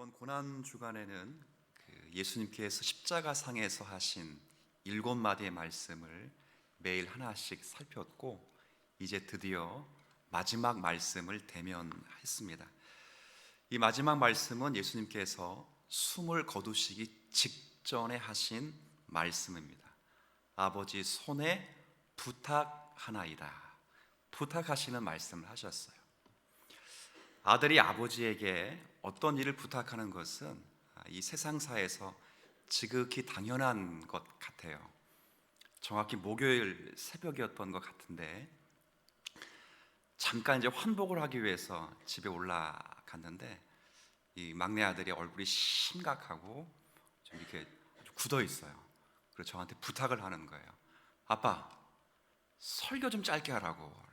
이번 고난 주간에는 예수님께서 십자가상에서 하신 7마디의 말씀을 매일 하나씩 살폈고, 이제 드디어 마지막 말씀을 대면했습니다. 이 마지막 말씀은 예수님께서 숨을 거두시기 직전에 하신 말씀입니다. 아버지 손에 부탁하나이다, 부탁하시는 말씀을 하셨어요. 아들이 아버지에게 어떤 일을 부탁하는 것은 이 세상사에서 지극히 당연한 것 같아요. 정확히 목요일 새벽이었던 것 같은데, 잠깐 이제 환복을 하기 위해서 집에 올라갔는데, 이 막내 아들이 얼굴이 심각하고 좀 이렇게 굳어 있어요. 그래서 저한테 부탁을 하는 거예요. 아빠, 설교 좀 짧게 하라고.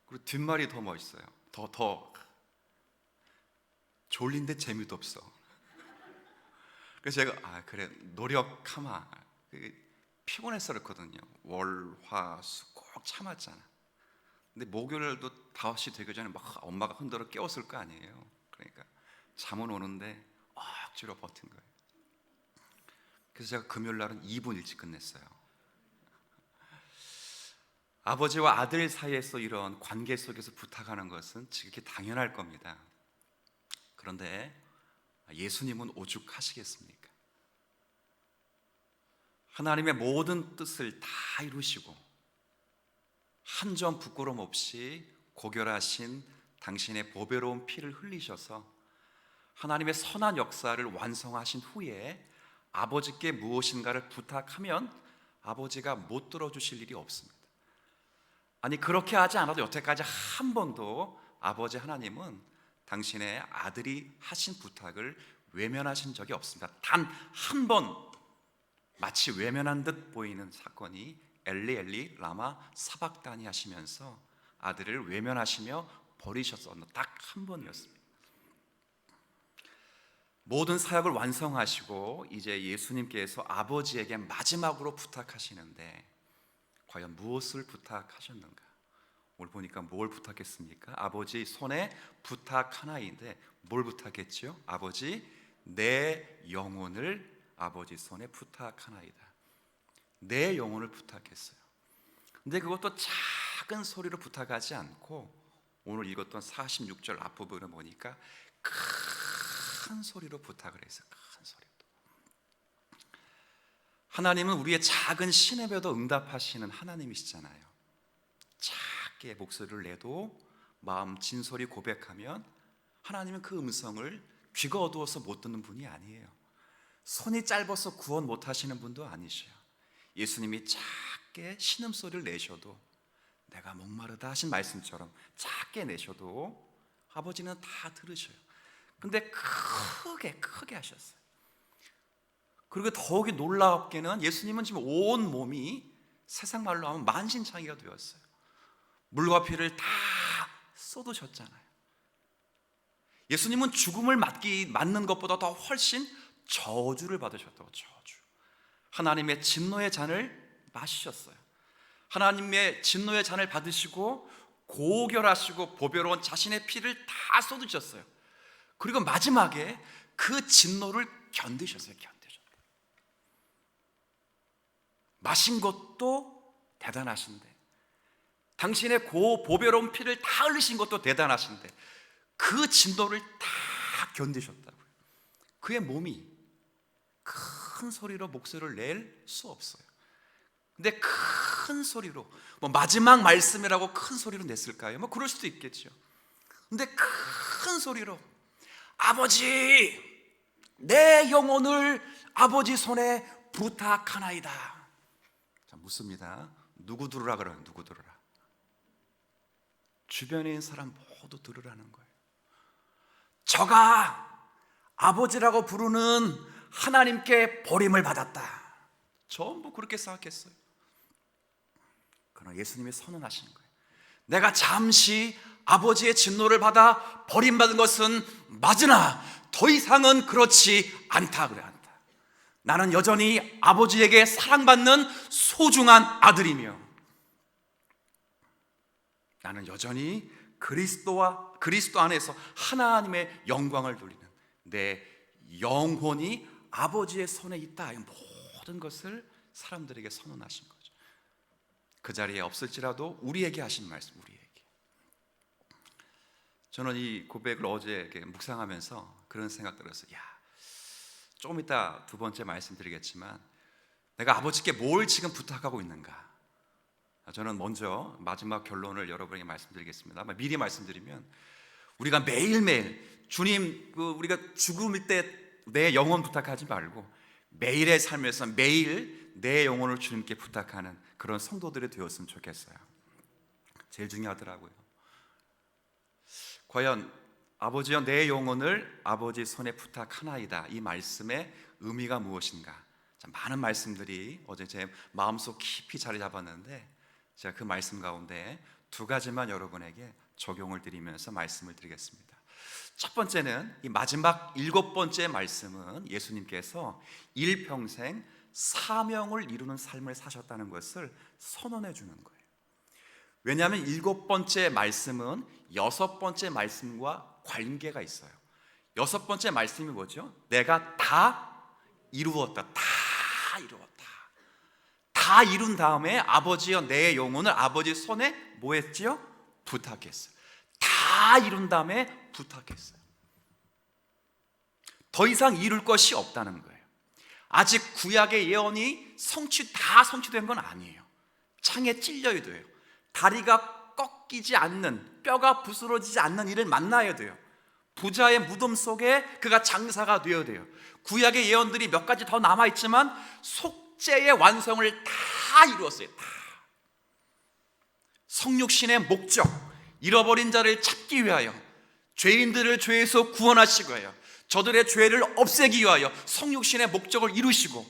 그리고 뒷말이 더 멋있어요. 더 졸린데 재미도 없어. 그래서 제가 그래, 노력하마. 피곤해서 그렇거든요. 월, 화, 수 꼭 참았잖아. 근데 목요일도 5시 되기 전에 막 엄마가 흔들어 깨웠을 거 아니에요. 그러니까 잠은 오는데 억지로 버틴 거예요. 그래서 제가 금요일 날은 2분 일찍 끝냈어요. 아버지와 아들 사이에서 이런 관계 속에서 부탁하는 것은 지극히 당연할 겁니다. 그런데 예수님은 오죽하시겠습니까? 하나님의 모든 뜻을 다 이루시고 한 점 부끄럼 없이 고결하신 당신의 보배로운 피를 흘리셔서 하나님의 선한 역사를 완성하신 후에 아버지께 무엇인가를 부탁하면 아버지가 못 들어주실 일이 없습니다. 아니, 그렇게 하지 않아도 여태까지 한 번도 아버지 하나님은 당신의 아들이 하신 부탁을 외면하신 적이 없습니다. 단 한 번 마치 외면한 듯 보이는 사건이 엘리 엘리 라마 사박다니 하시면서 아들을 외면하시며 버리셨었는 딱 한 번이었습니다. 모든 사역을 완성하시고 이제 예수님께서 아버지에게 마지막으로 부탁하시는데, 과연 무엇을 부탁하셨는가? 오늘 보니까 뭘 부탁했습니까? 아버지 손에 부탁하나인데 뭘 부탁했죠? 아버지, 내 영혼을 아버지 손에 부탁하나이다. 내 영혼을 부탁했어요. 근데 그것도 작은 소리로 부탁하지 않고, 오늘 읽었던 46절 앞부분을 보니까 큰 소리로 부탁을 했어요. 큰 소리로. 하나님은 우리의 작은 신음에도 응답하시는 하나님이시잖아요. 작게 목소리를 내도 마음 진솔히 고백하면 하나님은 그 음성을 귀가 어두워서 못 듣는 분이 아니에요. 손이 짧아서 구원 못 하시는 분도 아니셔요. 예수님이 작게 신음소리를 내셔도, 내가 목마르다 하신 말씀처럼 작게 내셔도 아버지는 다 들으셔요. 근데 크게 하셨어요. 그리고 더욱이 놀랍게는 예수님은 지금 온 몸이 세상 말로 하면 만신창이가 되었어요. 물과 피를 다 쏟으셨잖아요. 예수님은 죽음을 맞는 것보다 더 훨씬 저주를 받으셨다고. 저주. 하나님의 진노의 잔을 마시셨어요. 하나님의 진노의 잔을 받으시고 고결하시고 보배로운 자신의 피를 다 쏟으셨어요. 그리고 마지막에 그 진노를 견디셨어요. 마신 것도 대단하신데, 당신의 보배로운 피를 다 흘리신 것도 대단하신데, 그 진노를 다 견디셨다고요. 그의 몸이 큰 소리로 목소리를 낼 수 없어요. 근데 큰 소리로, 마지막 말씀이라고 큰 소리로 냈을까요? 그럴 수도 있겠죠. 근데 큰 소리로 아버지, 내 영혼을 아버지 손에 부탁하나이다. 자, 묻습니다. 누구 들으라 그래요? 누구 들으라? 주변에 있는 사람 모두 들으라는 거예요. 저가 아버지라고 부르는 하나님께 버림을 받았다. 전부 그렇게 생각했어요. 그러나 예수님이 선언하시는 거예요. 내가 잠시 아버지의 진노를 받아 버림받은 것은 맞으나 더 이상은 그렇지 않다. 그래, 않다. 나는 여전히 아버지에게 사랑받는 소중한 아들이며, 나는 여전히 그리스도 안에서 하나님의 영광을 누리는 내 영혼이 아버지의 손에 있다. 이 모든 것을 사람들에게 선언하신 거죠. 그 자리에 없을지라도 우리에게 하신 말씀, 우리에게. 저는 이 고백을 어제 이렇게 묵상하면서 그런 생각 들었어요. 조금 이따 두 번째 말씀드리겠지만 내가 아버지께 뭘 지금 부탁하고 있는가? 저는 먼저 마지막 결론을 여러분에게 말씀드리겠습니다. 미리 말씀드리면 우리가 매일매일 주님, 우리가 죽음일 때 내 영혼 부탁하지 말고 매일의 삶에서 매일 내 영혼을 주님께 부탁하는 그런 성도들이 되었으면 좋겠어요. 제일 중요하더라고요. 과연 아버지여 내 영혼을 아버지 손에 부탁하나이다, 이 말씀의 의미가 무엇인가? 많은 말씀들이 어제 제 마음속 깊이 자리 잡았는데 제가 그 말씀 가운데 두 가지만 여러분에게 적용을 드리면서 말씀을 드리겠습니다. 첫 번째는 이 마지막 7번째 말씀은 예수님께서 일평생 사명을 이루는 삶을 사셨다는 것을 선언해 주는 거예요. 왜냐하면 7번째 말씀은 6번째 말씀과 관계가 있어요. 6번째 말씀이 뭐죠? 내가 다 이루었다. 다 이루었다. 다 이룬 다음에 아버지여 내 영혼을 아버지 손에 뭐 했지요? 부탁했어요. 다 이룬 다음에 부탁했어요. 더 이상 이룰 것이 없다는 거예요. 아직 구약의 예언이 다 성취된 건 아니에요. 창에 찔려야 돼요. 다리가 꺾이지 않는, 뼈가 부스러지지 않는 일을 만나야 돼요. 부자의 무덤 속에 그가 장사가 되어야 돼요. 구약의 예언들이 몇 가지 더 남아있지만 속죄의 완성을 다 이루었어요. 다. 성육신의 목적, 잃어버린 자를 찾기 위하여, 죄인들을 죄에서 구원하시기 위하여, 저들의 죄를 없애기 위하여 성육신의 목적을 이루시고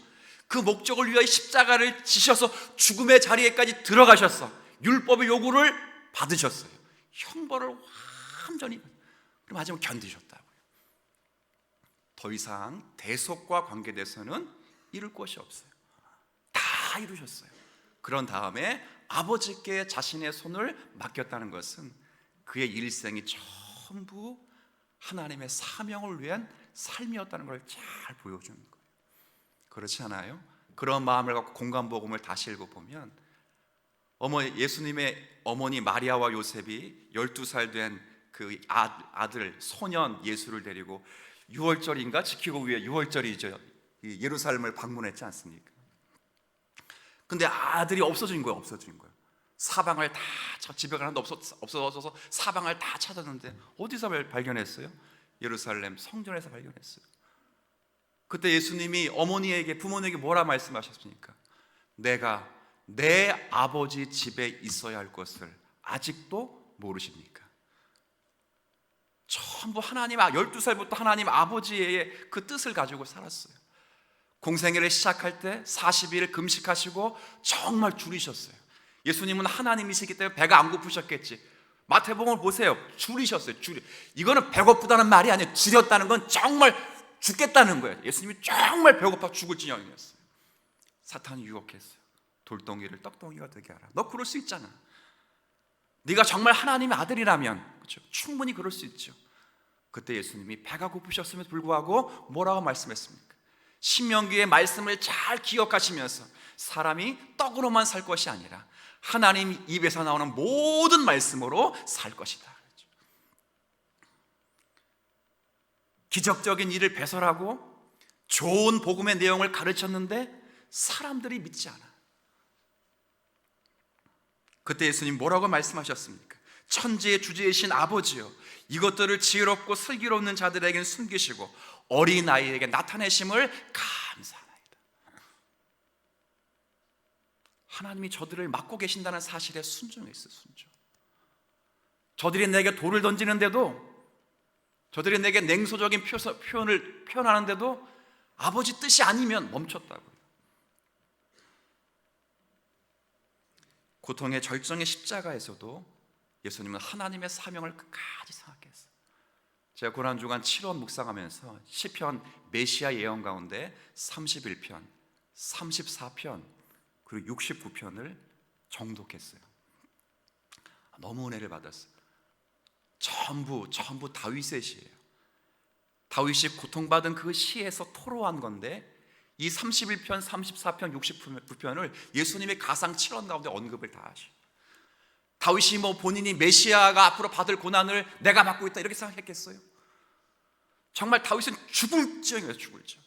그 목적을 위하여 십자가를 지셔서 죽음의 자리에까지 들어가셔서 율법의 요구를 받으셨어요. 형벌을 완전히, 그럼 마지막 견디셨다고요. 더 이상 대속과 관계돼서는 이룰 것이 없어요. 다 이루셨어요. 그런 다음에 아버지께 자신의 손을 맡겼다는 것은 그의 일생이 전부 하나님의 사명을 위한 삶이었다는 걸 잘 보여주는 거예요. 그렇지 않아요? 그런 마음을 갖고 공간복음을 다시 읽어보면 예수님의 어머니 마리아와 요셉이 12살 된 그 아들 소년 예수를 데리고 6월절인가 지키고 위해 6월절이죠. 예루살렘을 방문했지 않습니까? 근데 아들이 없어진 거예요. 사방을 다 집에 가는데 없어져서 사방을 다 찾았는데 어디서 발견했어요? 예루살렘 성전에서 발견했어요. 그때 예수님이 부모님에게 뭐라 말씀하셨습니까? 내가 내 아버지 집에 있어야 할 것을 아직도 모르십니까? 전부 12살부터 하나님 아버지의 그 뜻을 가지고 살았어요. 공생애를 시작할 때 40일 금식하시고 정말 줄이셨어요. 예수님은 하나님이시기 때문에 배가 안 고프셨겠지. 마태복음을 보세요. 줄이셨어요. 이거는 배고프다는 말이 아니에요. 줄였다는 건 정말 죽겠다는 거예요. 예수님이 정말 배고파 죽을 지경이었어요. 사탄이 유혹했어요. 돌덩이를 떡덩이가 되게 하라. 너 그럴 수 있잖아. 네가 정말 하나님의 아들이라면, 그렇죠? 충분히 그럴 수 있죠. 그때 예수님이 배가 고프셨음에도 불구하고 뭐라고 말씀했습니까? 신명기의 말씀을 잘 기억하시면서 사람이 떡으로만 살 것이 아니라 하나님 입에서 나오는 모든 말씀으로 살 것이다. 그렇죠? 기적적인 일을 배설하고 좋은 복음의 내용을 가르쳤는데 사람들이 믿지 않아. 그때 예수님 뭐라고 말씀하셨습니까? 천지의 주제이신 아버지여, 이것들을 지혜롭고 슬기롭는 자들에게는 숨기시고 어린아이에게 나타내심을 감사하나이다. 하나님이 저들을 맡고 계신다는 사실에 순종했어요. 순종. 저들이 내게 돌을 던지는데도, 저들이 내게 냉소적인 표현을 표현하는데도 아버지 뜻이 아니면 멈췄다고요. 고통의 절정의 십자가에서도 예수님은 하나님의 사명을 끝까지 생각했어요. 제가 고난주간 7원 묵상하면서 시편 메시아 예언 가운데 31편, 34편 그리고 69편을 정독했어요. 너무 은혜를 받았어요. 전부 다윗의 시예요. 다윗이 고통받은 그 시에서 토로한 건데 이 31편, 34편, 69편을 예수님의 가상 7원 가운데 언급을 다 하셔. 다윗이 뭐 본인이 메시아가 앞으로 받을 고난을 내가 받고 있다 이렇게 생각했겠어요? 정말 다윗은 죽을 지경이에요. 죽을 지경.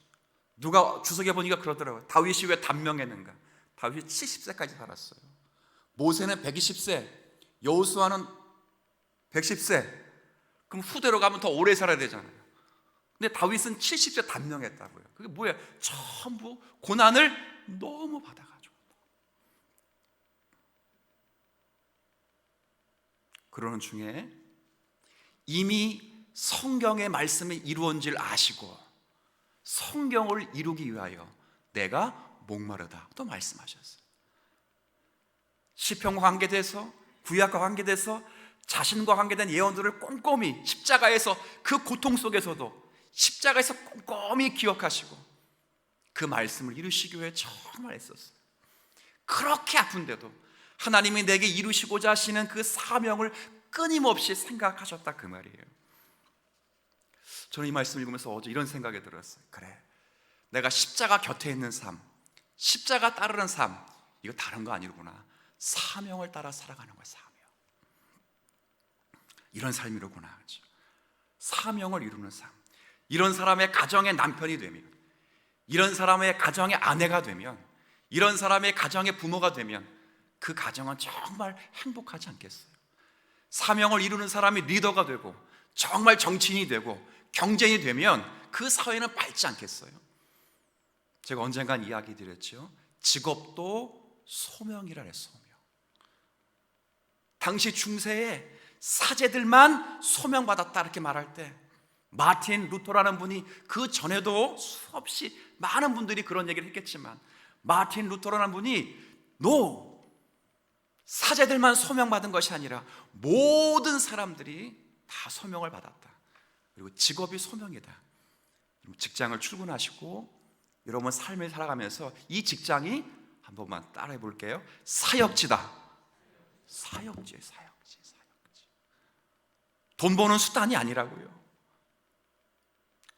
누가 주석에 보니까 그러더라고요. 다윗이 왜 단명했는가? 다윗이 70세까지 살았어요. 모세는 120세, 여호수아는 110세. 그럼 후대로 가면 더 오래 살아야 되잖아요. 근데 다윗은 70세 단명했다고요. 그게 뭐예요? 전부 고난을 너무 받아가지고. 그러는 중에 이미 성경의 말씀이 이루어진 줄 아시고 성경을 이루기 위하여 내가 목마르다 또 말씀하셨어요. 시편과 관계돼서 구약과 관계돼서 자신과 관계된 예언들을 꼼꼼히 십자가에서 그 고통 속에서도 십자가에서 꼼꼼히 기억하시고 그 말씀을 이루시기 위해 정말 애썼어요. 그렇게 아픈데도 하나님이 내게 이루시고자 하시는 그 사명을 끊임없이 생각하셨다 그 말이에요. 저는 이 말씀을 읽으면서 어제 이런 생각이 들었어요. 그래, 내가 십자가 곁에 있는 삶, 십자가 따르는 삶, 이거 다른 거 아니구나. 사명을 따라 살아가는 거야. 사명. 이런 삶이로구나. 그렇죠? 사명을 이루는 삶. 이런 사람의 가정의 남편이 되면, 이런 사람의 가정의 아내가 되면, 이런 사람의 가정의 부모가 되면 그 가정은 정말 행복하지 않겠어요? 사명을 이루는 사람이 리더가 되고 정말 정치인이 되고 경쟁이 되면 그 사회는 밝지 않겠어요? 제가 언젠간 이야기 드렸죠. 직업도 소명이라 했어요. 소명. 당시 중세에 사제들만 소명받았다 이렇게 말할 때 마틴 루터라는 분이 그 전에도 수없이 많은 분들이 그런 얘기를 했겠지만 마틴 루터라는 분이 사제들만 소명받은 것이 아니라 모든 사람들이 다 소명을 받았다. 그리고 직업이 소명이다. 직장을 출근하시고 여러분 삶을 살아가면서 이 직장이 한 번만 따라해 볼게요. 사역지다. 사역지. 돈 버는 수단이 아니라고요.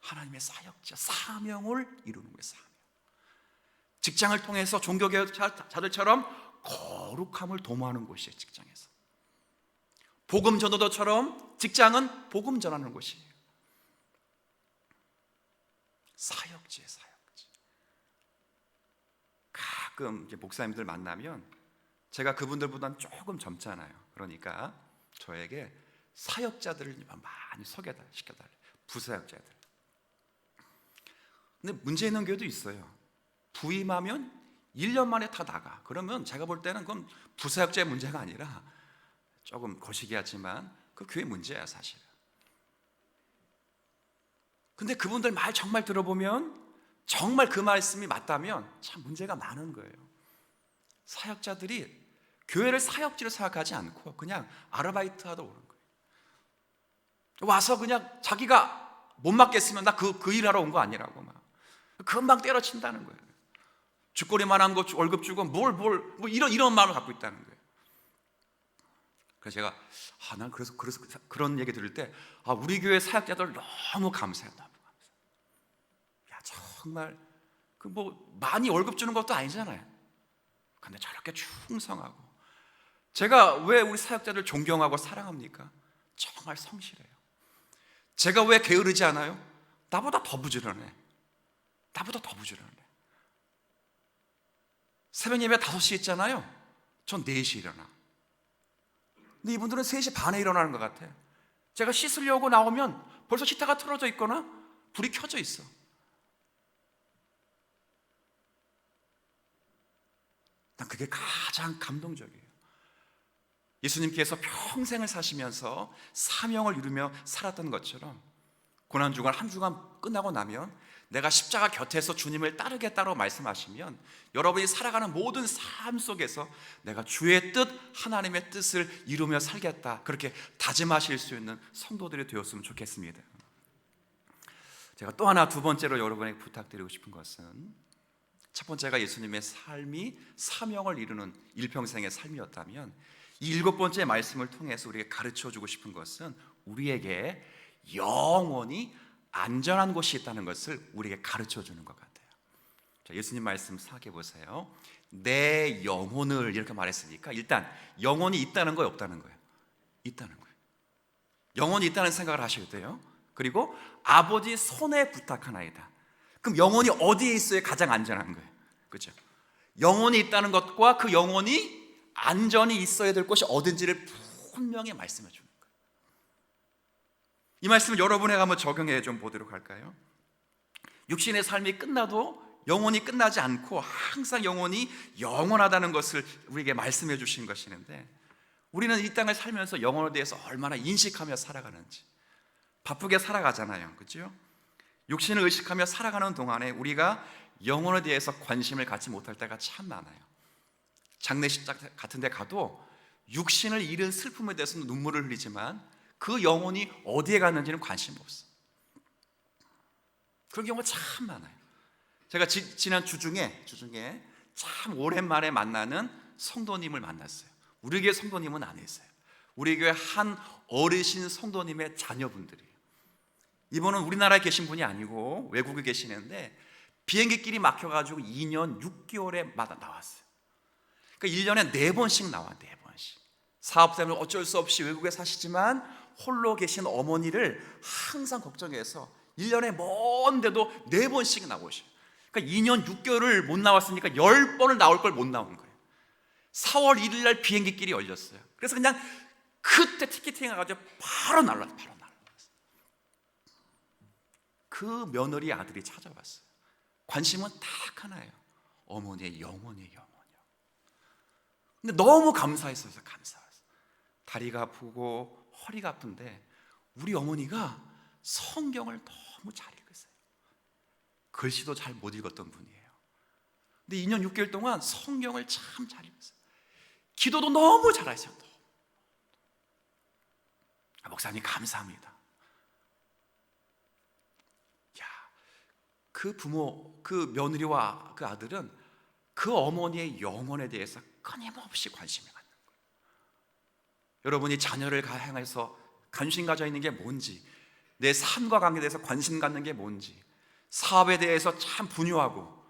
하나님의 사역자, 사명을 이루는 거예요. 사명. 직장을 통해서 종교개혁자들처럼 거룩함을 도모하는 곳이에요. 직장에서 복음 전도도처럼 직장은 복음 전하는 곳이에요. 사역지에 사역지. 가끔 이제 목사님들 만나면 제가 그분들보다는 조금 젊잖아요. 그러니까 저에게 사역자들을 많이 소개시켜달래요. 부사역자들. 근데 문제 있는 교회도 있어요. 부임하면 1년 만에 다 나가. 그러면 제가 볼 때는 그건 부사역자의 문제가 아니라 조금 거시기하지만 그 교회 문제야 사실. 근데 그분들 말 정말 들어보면 정말 그 말씀이 맞다면 참 문제가 많은 거예요. 사역자들이 교회를 사역지로 생각하지 않고 그냥 아르바이트 하러 오는 거예요. 와서 그냥 자기가 못 맡겠으면 나 그 일하러 온 거 아니라고 막 금방 때려친다는 거예요. 쥐꼬리만한 거 월급 주고 뭐 이런 마음을 갖고 있다는 거예요. 그래서 제가 난 그래서 그런 얘기 들을 때 우리 교회 사역자들 너무 감사해요. 너무 감사해요. 야 정말 그 뭐 많이 월급 주는 것도 아니잖아요. 근데 저렇게 충성하고 제가 왜 우리 사역자들 존경하고 사랑합니까? 정말 성실해요. 제가 왜 게으르지 않아요? 나보다 더 부지런해. 새벽 예배 5시 있잖아요. 전 4시 일어나. 근데 이분들은 3시 반에 일어나는 것 같아. 제가 씻으려고 나오면 벌써 히터가 틀어져 있거나 불이 켜져 있어. 난 그게 가장 감동적이에요. 예수님께서 평생을 사시면서 사명을 이루며 살았던 것처럼 고난주간 한 주간 끝나고 나면 내가 십자가 곁에서 주님을 따르겠다고 말씀하시면 여러분이 살아가는 모든 삶 속에서 내가 주의 뜻, 하나님의 뜻을 이루며 살겠다 그렇게 다짐하실 수 있는 성도들이 되었으면 좋겠습니다. 제가 또 하나 두 번째로 여러분에게 부탁드리고 싶은 것은 첫 번째가 예수님의 삶이 사명을 이루는 일평생의 삶이었다면 이 7번째 말씀을 통해서 우리에게 가르쳐주고 싶은 것은 우리에게 영원히 안전한 곳이 있다는 것을 우리에게 가르쳐 주는 것 같아요. 자, 예수님 말씀 생각해 보세요. 내 영혼을 이렇게 말했으니까 일단 영혼이 있다는 거예요, 없다는 거예요? 있다는 거예요. 영혼이 있다는 생각을 하셔야 돼요. 그리고 아버지 손에 부탁하나이다. 그럼 영혼이 어디에 있어야 가장 안전한 거예요? 그렇죠? 영혼이 있다는 것과 그 영혼이 안전히 있어야 될 곳이 어딘지를 분명히 말씀해 주는 거예요. 이 말씀을 여러분에게 한번 적용해 좀 보도록 할까요? 육신의 삶이 끝나도 영혼이 끝나지 않고 항상 영혼이 영원하다는 것을 우리에게 말씀해 주신 것이는데, 우리는 이 땅을 살면서 영혼에 대해서 얼마나 인식하며 살아가는지, 바쁘게 살아가잖아요, 그렇죠? 육신을 의식하며 살아가는 동안에 우리가 영혼에 대해서 관심을 갖지 못할 때가 참 많아요. 장례식 같은 데 가도 육신을 잃은 슬픔에 대해서는 눈물을 흘리지만 그 영혼이 어디에 갔는지는 관심 없어. 그런 경우가 참 많아요. 제가 지난 주 중에 참 오랜만에 만나는 성도님을 만났어요. 우리 교회 성도님은 아니었어요. 우리 교회 한 어르신 성도님의 자녀분들이에요. 이분은 우리나라에 계신 분이 아니고 외국에 계시는데 비행기끼리 막혀가지고 2년 6개월에 마다 나왔어요. 그러니까 1년에 4번씩 나와, 4번씩. 사업 때문에 어쩔 수 없이 외국에 사시지만 홀로 계신 어머니를 항상 걱정해서 1년에 먼데도 4번씩 나오셔요. 그러니까 2년 6개월을 못 나왔으니까 10번을 나올 걸 못 나온 거예요. 4월 1일 날 비행기끼리 열렸어요. 그래서 그냥 그때 티켓팅 해가지고 바로 날라왔어요. 그 며느리 아들이 찾아왔어요. 관심은 딱 하나예요. 어머니의 영혼이에요. 근데 너무 감사했어요. 다리가 아프고 허리가 아픈데 우리 어머니가 성경을 너무 잘 읽으세요. 글씨도 잘 못 읽었던 분이에요. 근데 2년 6개월 동안 성경을 참 잘 읽으세요. 기도도 너무 잘하세요. 목사님 감사합니다. 야, 그 부모, 그 며느리와 그 아들은 그 어머니의 영혼에 대해서 끊임없이 관심을 갖는 거예요. 여러분이 자녀를 향해서 관심 가져 있는 게 뭔지, 내 삶과 관계에 대해서 관심 갖는 게 뭔지, 사업에 대해서 참 분유하고,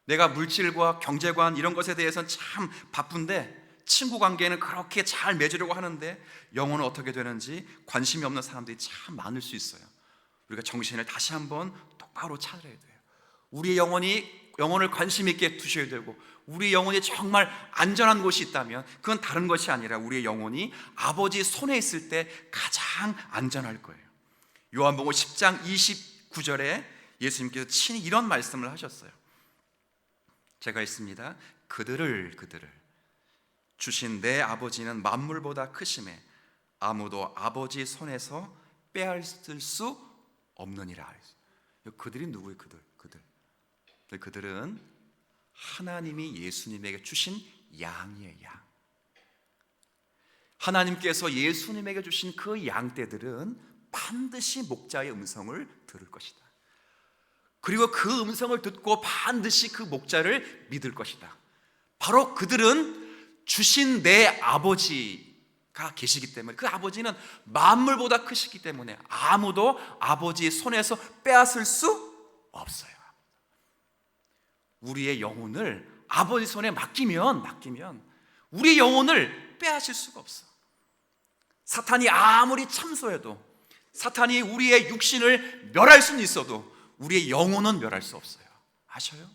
내가 물질과 경제관 이런 것에 대해서는 참 바쁜데 친구 관계는 그렇게 잘 맺으려고 하는데 영혼은 어떻게 되는지 관심이 없는 사람들이 참 많을 수 있어요. 우리가 정신을 다시 한번 똑바로 차려야 돼요. 우리의 영혼을 관심 있게 두셔야 되고, 우리 영혼이 정말 안전한 곳이 있다면 그건 다른 것이 아니라 우리의 영혼이 아버지 손에 있을 때 가장 안전할 거예요. 요한복음 10장 29절에 예수님께서 친히 이런 말씀을 하셨어요. 제가 읽습니다. 그들을 주신 내 아버지는 만물보다 크심에 아무도 아버지 손에서 빼앗을 수 없느니라. 그들이 누구예요? 그들은 하나님이 예수님에게 주신 양이에요. 양. 하나님께서 예수님에게 주신 그 양떼들은 반드시 목자의 음성을 들을 것이다. 그리고 그 음성을 듣고 반드시 그 목자를 믿을 것이다. 바로 그들은 주신 내 아버지가 계시기 때문에, 그 아버지는 만물보다 크시기 때문에 아무도 아버지의 손에서 빼앗을 수 없어요. 우리의 영혼을 아버지 손에 맡기면 우리의 영혼을 빼앗을 수가 없어. 사탄이 아무리 참소해도, 사탄이 우리의 육신을 멸할 수는 있어도 우리의 영혼은 멸할 수 없어요. 아셔요?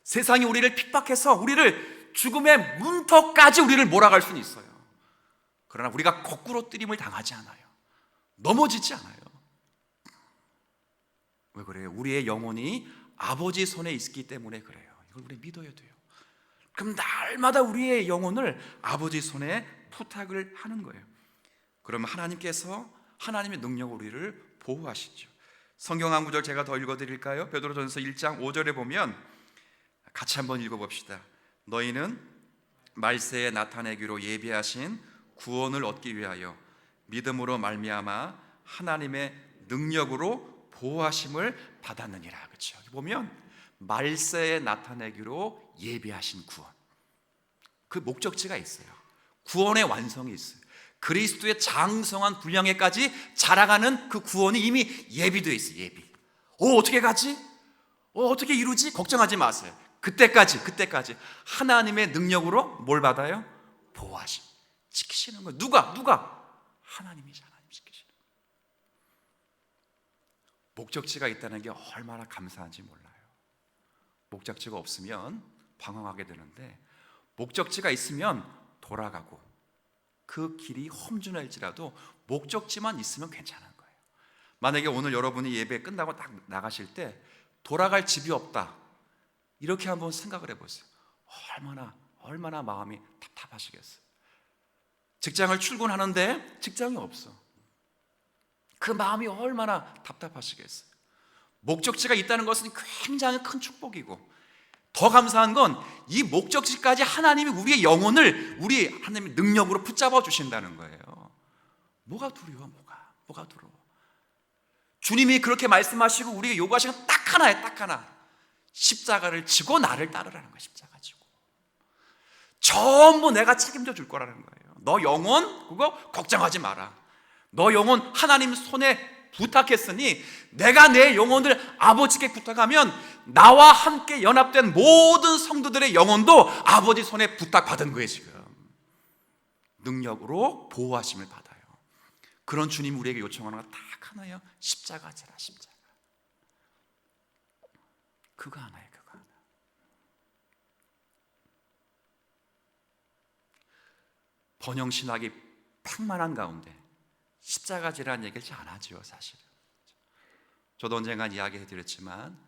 세상이 우리를 핍박해서 우리를 죽음의 문턱까지 우리를 몰아갈 수는 있어요. 그러나 우리가 거꾸로 뜨림을 당하지 않아요. 넘어지지 않아요. 왜 그래요? 우리의 영혼이 아버지 손에 있기 때문에 그래요. 이걸 우리 믿어야 돼요. 그럼 날마다 우리의 영혼을 아버지 손에 부탁을 하는 거예요. 그러면 하나님께서 하나님의 능력으로 우리를 보호하시죠. 성경 한 구절 제가 더 읽어드릴까요? 베드로전서 1장 5절에 보면 같이 한번 읽어봅시다. 너희는 말세에 나타내기로 예비하신 구원을 얻기 위하여 믿음으로 말미암아 하나님의 능력으로 보호하심을 받았느니라. 그렇죠? 여기 보면 말세에 나타내기로 예비하신 구원, 그 목적지가 있어요. 구원의 완성이 있어요. 그리스도의 장성한 분량에까지 자라가는 그 구원이 이미 예비되어 있어요. 예비. 어떻게 가지? 어떻게 이루지? 걱정하지 마세요. 그때까지 하나님의 능력으로 뭘 받아요? 보호하심, 지키시는 거예요. 누가? 하나님이죠. 하나님 지키시는 거예요. 목적지가 있다는 게 얼마나 감사한지 몰라요. 목적지가 없으면 방황하게 되는데, 목적지가 있으면 돌아가고, 그 길이 험준할지라도 목적지만 있으면 괜찮은 거예요. 만약에 오늘 여러분이 예배 끝나고 딱 나가실 때 돌아갈 집이 없다, 이렇게 한번 생각을 해보세요. 얼마나 마음이 답답하시겠어요. 직장을 출근하는데 직장이 없어. 그 마음이 얼마나 답답하시겠어요. 목적지가 있다는 것은 굉장히 큰 축복이고, 더 감사한 건 이 목적지까지 하나님이 우리의 영혼을 우리 하나님의 능력으로 붙잡아 주신다는 거예요. 뭐가 두려워? 뭐가 두려워? 주님이 그렇게 말씀하시고 우리에게 요구하시는 건 딱 하나예요. 딱 하나. 십자가를 지고 나를 따르라는 거예요. 십자가 지고. 전부 내가 책임져 줄 거라는 거예요. 너 영혼 그거 걱정하지 마라. 너 영혼 하나님 손에 부탁했으니 내가 내 영혼을 아버지께 부탁하면 나와 함께 연합된 모든 성도들의 영혼도 아버지 손에 부탁받은 거예요. 지금 능력으로 보호하심을 받아요. 그런 주님이 우리에게 요청하는 건 딱 하나예요. 십자가 지라. 십자가. 그거 하나예요. 그거 하나. 번영신학이 팽만한 가운데 십자가지라는 얘기를 잘 안 하죠, 사실은. 저도 언젠간 이야기해드렸지만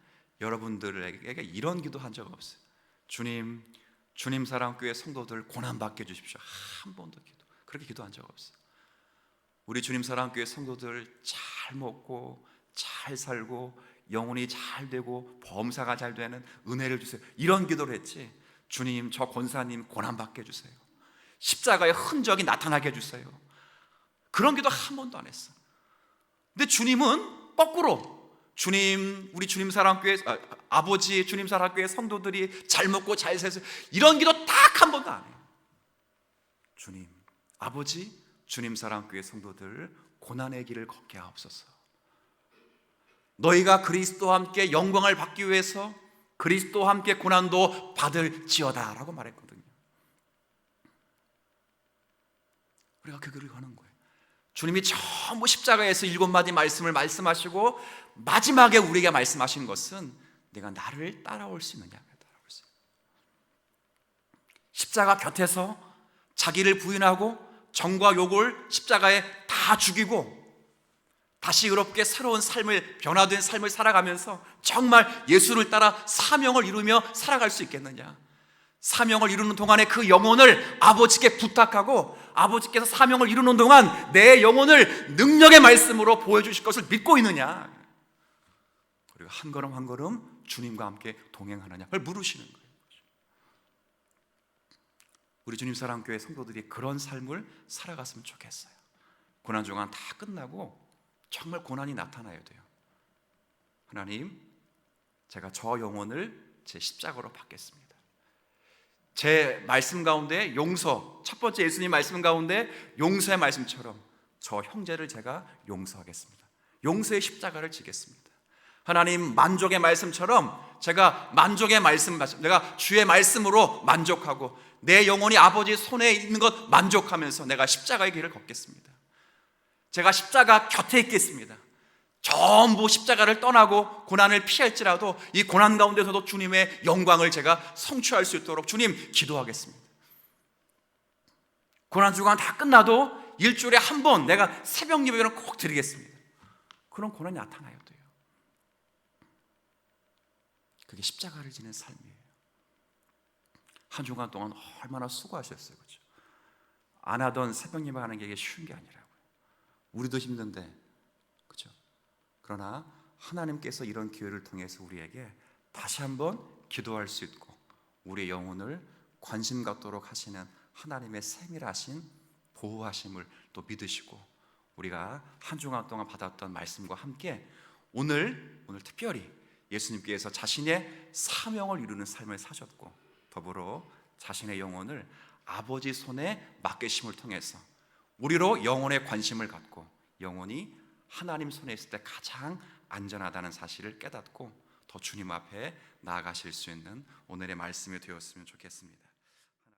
여러분들에게 이런 기도 한 적 없어요. 주님 사랑교회 성도들 고난받게 해주십시오. 한 번도 그렇게 기도한 적 없어요. 우리 주님 사랑교회 성도들 잘 먹고 잘 살고 영혼이 잘 되고 범사가 잘 되는 은혜를 주세요, 이런 기도를 했지, 주님 저 권사님 고난받게 해주세요, 십자가의 흔적이 나타나게 해주세요, 그런 기도 한 번도 안 했어. 근데 주님은 거꾸로 우리 주님 사랑교회 아버지 주님 사랑교회 성도들이 잘 먹고 잘 살서 이런 기도 딱 한 번도 안 해요. 주님 아버지 주님 사랑교회 성도들 고난의 길을 걷게 하옵소서. 너희가 그리스도와 함께 영광을 받기 위해서 그리스도와 함께 고난도 받을지어다 라고 말했거든요. 우리가 그 길을 가는 거예요. 주님이 전부 십자가에서 7마디 말씀을 말씀하시고 마지막에 우리에게 말씀하신 것은 내가 나를 따라올 수 있느냐. 십자가 곁에서 자기를 부인하고 정과 욕을 십자가에 다 죽이고 다시 의롭게 새로운 삶을, 변화된 삶을 살아가면서 정말 예수를 따라 사명을 이루며 살아갈 수 있겠느냐. 사명을 이루는 동안에 그 영혼을 아버지께 부탁하고 아버지께서 사명을 이루는 동안 내 영혼을 능력의 말씀으로 보여주실 것을 믿고 있느냐. 그리고 한 걸음 한 걸음 주님과 함께 동행하느냐, 그걸 물으시는 거예요. 우리 주님 사랑교회 성도들이 그런 삶을 살아갔으면 좋겠어요. 고난주간 다 끝나고 정말 고난이 나타나야 돼요. 하나님, 제가 저 영혼을 제 십자가로 받겠습니다. 제 말씀 가운데 용서, 첫 번째 예수님 말씀 가운데 용서의 말씀처럼 저 형제를 제가 용서하겠습니다. 용서의 십자가를 지겠습니다. 하나님, 만족의 말씀처럼 제가 만족의 말씀, 내가 주의 말씀으로 만족하고 내 영혼이 아버지 손에 있는 것 만족하면서 내가 십자가의 길을 걷겠습니다. 제가 십자가 곁에 있겠습니다. 전부 십자가를 떠나고 고난을 피할지라도 이 고난 가운데서도 주님의 영광을 제가 성취할 수 있도록 주님 기도하겠습니다. 고난 주간 다 끝나도 일주일에 한 번 내가 새벽 예배는 꼭 드리겠습니다. 그런 고난이 나타나야 돼요. 그게 십자가를 지는 삶이에요. 한 주간 동안 얼마나 수고하셨어요, 그렇죠? 안 하던 새벽 예배 하는 게 쉬운 게 아니라고요. 우리도 힘든데, 그렇죠? 그러나 하나님께서 이런 기회를 통해서 우리에게 다시 한번 기도할 수 있고 우리의 영혼을 관심 갖도록 하시는 하나님의 세밀하신 보호하심을 또 믿으시고, 우리가 한 주간 동안 받았던 말씀과 함께 오늘 특별히 예수님께서 자신의 사명을 이루는 삶을 사셨고 더불어 자신의 영혼을 아버지 손에 맡기심을 통해서 우리로 영혼에 관심을 갖고 영혼이 하나님 손에 있을 때 가장 안전하다는 사실을 깨닫고 더 주님 앞에 나아가실 수 있는 오늘의 말씀이 되었으면 좋겠습니다.